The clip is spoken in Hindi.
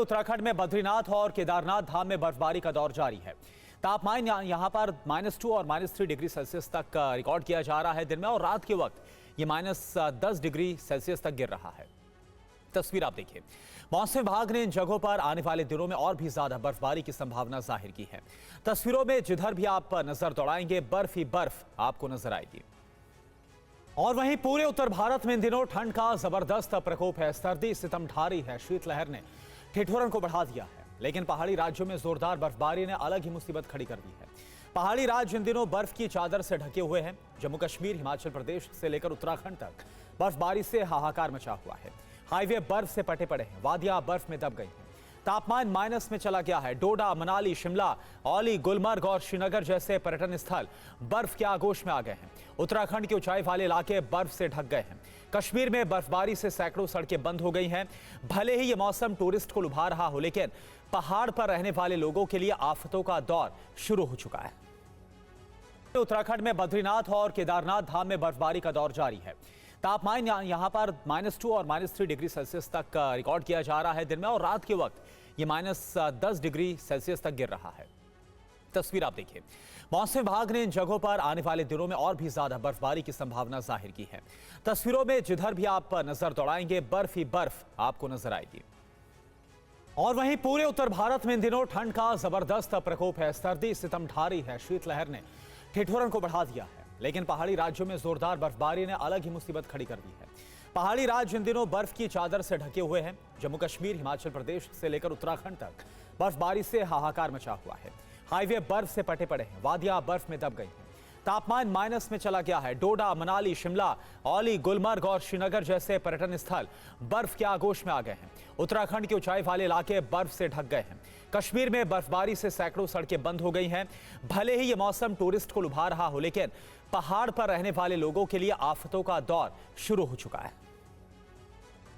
उत्तराखंड में बद्रीनाथ और केदारनाथ धाम में बर्फबारी का दौर जारी है। तापमान यहां पर -2 और -3 डिग्री सेल्सियस तक रिकॉर्ड किया जा रहा है दिन में, और रात के वक्त ये -10 डिग्री सेल्सियस तक गिर रहा है। तस्वीर आप देखिए। मौसम विभाग ने इन जगहों पर आने वाले दिनों में और भी ज्यादा बर्फबारी की संभावना जाहिर की है। तस्वीरों में जिधर भी आप नजर दौड़ाएंगे बर्फ ही बर्फ आपको नजर आएगी। और वहीं पूरे उत्तर भारत में इन दिनों ठंड का जबरदस्त प्रकोप है। सर्दी सितमढारी है, शीतलहर ने ठिठुरन को बढ़ा दिया है। लेकिन पहाड़ी राज्यों में जोरदार बर्फबारी ने अलग ही मुसीबत खड़ी कर दी है। पहाड़ी राज्य इन दिनों बर्फ की चादर से ढके हुए हैं। जम्मू कश्मीर, हिमाचल प्रदेश से लेकर उत्तराखंड तक बर्फबारी से हाहाकार मचा हुआ है। हाईवे बर्फ से पटे पड़े हैं, वादियां बर्फ में दब गई हैं। तापमान माइनस में चला गया है। डोडा, मनाली, शिमला, औली, गुलमर्ग और श्रीनगर जैसे पर्यटन स्थल बर्फ के आगोश में आ गए हैं। उत्तराखंड के ऊंचाई वाले इलाके बर्फ से ढक गए हैं। कश्मीर में बर्फबारी से सैकड़ों सड़कें बंद हो गई हैं। भले ही ये मौसम टूरिस्ट को लुभा रहा हो, लेकिन पहाड़ पर रहने वाले लोगों के लिए आफतों का दौर शुरू हो चुका है। उत्तराखंड में बद्रीनाथ और केदारनाथ धाम में बर्फबारी का दौर जारी है। तापमान यहां पर -2 और -3 डिग्री सेल्सियस तक रिकॉर्ड किया जा रहा है दिन में, और रात के वक्त ये -10 डिग्री सेल्सियस तक गिर रहा है। तस्वीर आप देखिए। मौसम विभाग ने इन जगहों पर आने वाले दिनों में और भी ज्यादा बर्फबारी की संभावना जाहिर की है। तस्वीरों में जिधर भी आप नजर दौड़ाएंगे बर्फ ही बर्फ आपको नजर आएगी। और वहीं पूरे उत्तर भारत में इन दिनों ठंड का जबरदस्त प्रकोप है। सर्दी सितमढारी है, शीतलहर ने ठिठुरन को बढ़ा दिया है। लेकिन पहाड़ी राज्यों में जोरदार बर्फबारी ने अलग ही मुसीबत खड़ी कर दी है। पहाड़ी राज्य इन दिनों बर्फ की चादर से ढके हुए हैं। जम्मू कश्मीर, हिमाचल प्रदेश से लेकर उत्तराखंड तक बर्फबारी से हाहाकार मचा हुआ है। हाईवे बर्फ से पटे पड़े हैं, वादियां बर्फ में दब गई हैं। तापमान माइनस में चला गया है। डोडा, मनाली, शिमला, औली, गुलमर्ग और श्रीनगर जैसे पर्यटन स्थल बर्फ के आगोश में आ गए हैं। उत्तराखंड के ऊंचाई वाले इलाके बर्फ से ढक गए हैं। कश्मीर में बर्फबारी से सैकड़ों सड़कें बंद हो गई हैं। भले ही ये मौसम टूरिस्ट को लुभा रहा हो, लेकिन पहाड़ पर रहने वाले लोगों के लिए आफतों का दौर शुरू हो चुका है।